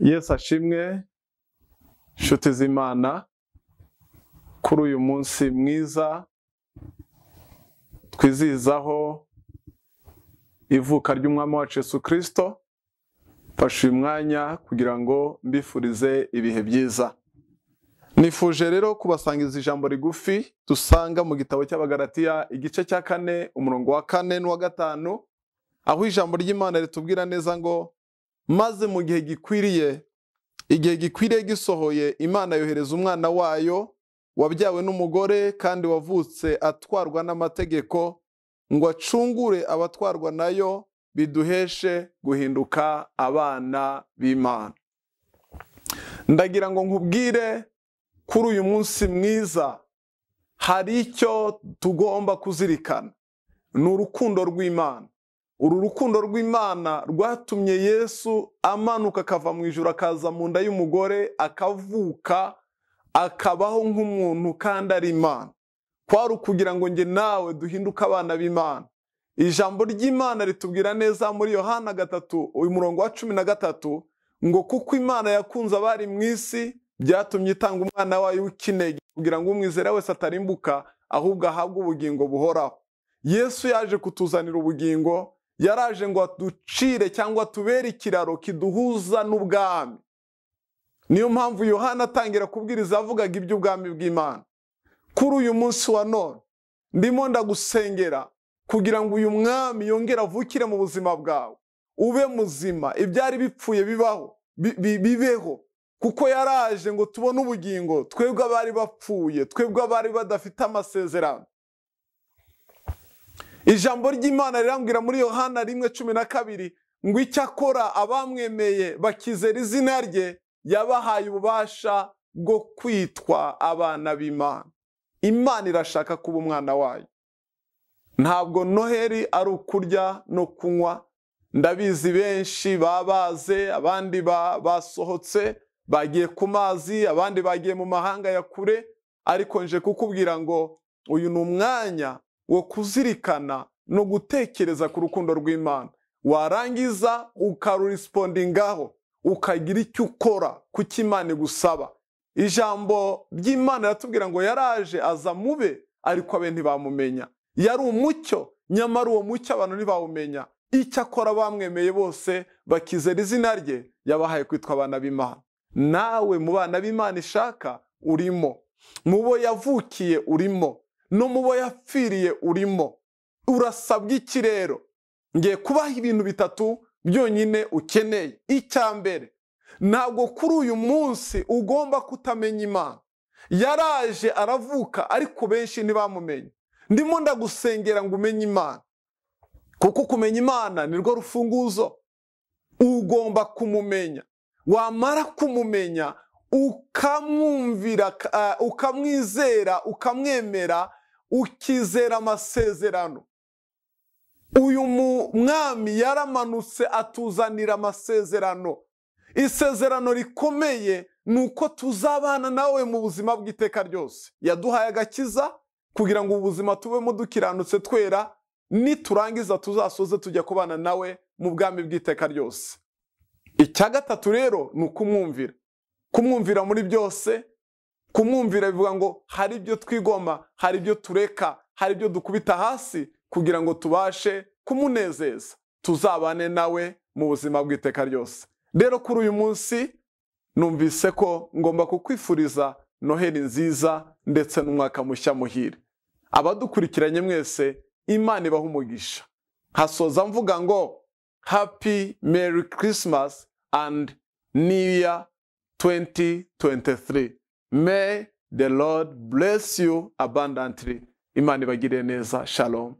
Yesu ashimwe nshuti z'Imana kuri uyu munsi mwiza twizihizaho ivuka ry'umwami wacu Yesu Kristo. Mfashe uyu mwanya kugira ngo mbifurize ibihe byiza. Nifuje rero kubasangiza ijambo rigufi dusanga mu gitabo cy'Abagalatiya igice cya 4 umurongo wa 4 n'uwa 5, aho ijambo ry'Imana ritubwira neza ngo maze mu gihe gikwiriye gisohoye, Imana yohereza umwana wayo wabyawe n'umugore kandi wavutse atwarwa n'amategeko ngo acungure abatwarwa nayo, biduheshe guhinduka abana b'Imana. Ndagira ngo nkubwire kuri uyu munsi mwiza hari icyo tugomba kuzirikana, ni urukundo rw'Imana. Uru rukundo rw'Imana rwatumye Yesu amanuka akava mu ijuru akaza mu nda y'umugore, akavuka akabaho nk'umuntu kandi ari Imana. Kwari ukugira ngo nge nawe duhinduke abana b'Imana. Ijambo ry'Imana ritubwira neza muri Yohana 3 umurongo wa 13 ngo kuko Imana yakunze abari mu isi byatumye itanga umwana wayo w'ikinege kugira ngo umwizera wese atarimbuka ahubwo ahabwe ubugingo buhoraho. Yesu yaje kutuzanira ubugingo, yaraje ngo aducire cyangwa tubere ikiraro kiduhuza n'ubwami. Niyo mpamvu Yohana atangira kubwiriza avugaga iby'ubwami bw'Imana. Kuri uyu munsi wa none ndimo ndagusengera kugira ngo uyu mwami yongere avukire mu buzima bwawe, ube muzima, ibyari bipfuye bibeho, kuko yaraje ngo tubone ubugingo, twebwe abari bapfuye, twebwe abari badafite amasezerano. Ijambo ry'Imana rirambwira muri Yohana 1:12 ngo icyakora abamwemeye bakizera izina rye yabahaye ububasha bwo kwitwa abana b'Imana. Imana irashaka kuba umwana wayo. Ntabwo Noheri ari ukurya no kunywa. Ndabizi benshi babaze, abandi basohotse bagiye ku mazi, abandi bagiye mu mahanga ya kure, ariko nje kukubwira ngo uyu ni umwanya wo kuzirikana no gutekereza ku rukundo rw'Imana. Warangiza ukarespondingaho, ukagira icyo ukora kuko Imana igusaba. Ijambo ry'Imana ratubwira ngo yaraje aza mube ariko abe ntibamumenya. Yari umucyo nyamara uwo mucyo abantu ntibawumenya. Icyakora bamwemeye bose bakizera izina rye yabahaye kwitwa abana b'Imana. Nawe mu bana b'Imana ishaka urimo, mu bo yavukiye urimo, no mu bo yapfiriye urimo. Urasabwa iki rero? Ngiye kubaha ibintu bitatu byonyine ukeneye. Icya mbere, ntabwo kuri uyu munsi ugomba kutamenya Imana. Yaraje aravuka ariko benshi ntibamumenye. Ndimo ndagusengera ngo umenye Imana, kuko kumenya Imana ni rwo rufunguzo. Ugomba kumumenya. Wamara kumumenya ukamwumvira, ukamwizera, ukamwemera, ukizera amasezerano. Uyu mwami yaramanutse atuzanira amasezerano. Isezerano rikomeye nuko tuzabana nawe mu buzima bw'iteka ryose. Yaduhaye agakiza kugira ngo ubuzima tubemo dukiranutse twera, niturangiza tuzasoze tujya kubana nawe mu bwami bw'iteka ryose. Icya gatatu rero ni ukumwumvira. Kumwumvira muri byose. Kumwumvira bivuga ngo hari ibyo twigoma, hari ibyo tureka, hari ibyo dukubita hasi kugira ngo tubashe kumunezeza, tuzabane nawe mu buzima bw'iteka ryose. Rero kuri uyu munsi numvise ko ngomba kukwifuriza Noheri nziza ndetse n'umwaka mushya muhire. Abadukurikiranye mwese Imana ibaha umugisha. Hasoza mvuga ngo Happy Merry Christmas and New Year 2023. May the Lord bless you abundantly. Imana ibagire neza. Shalom.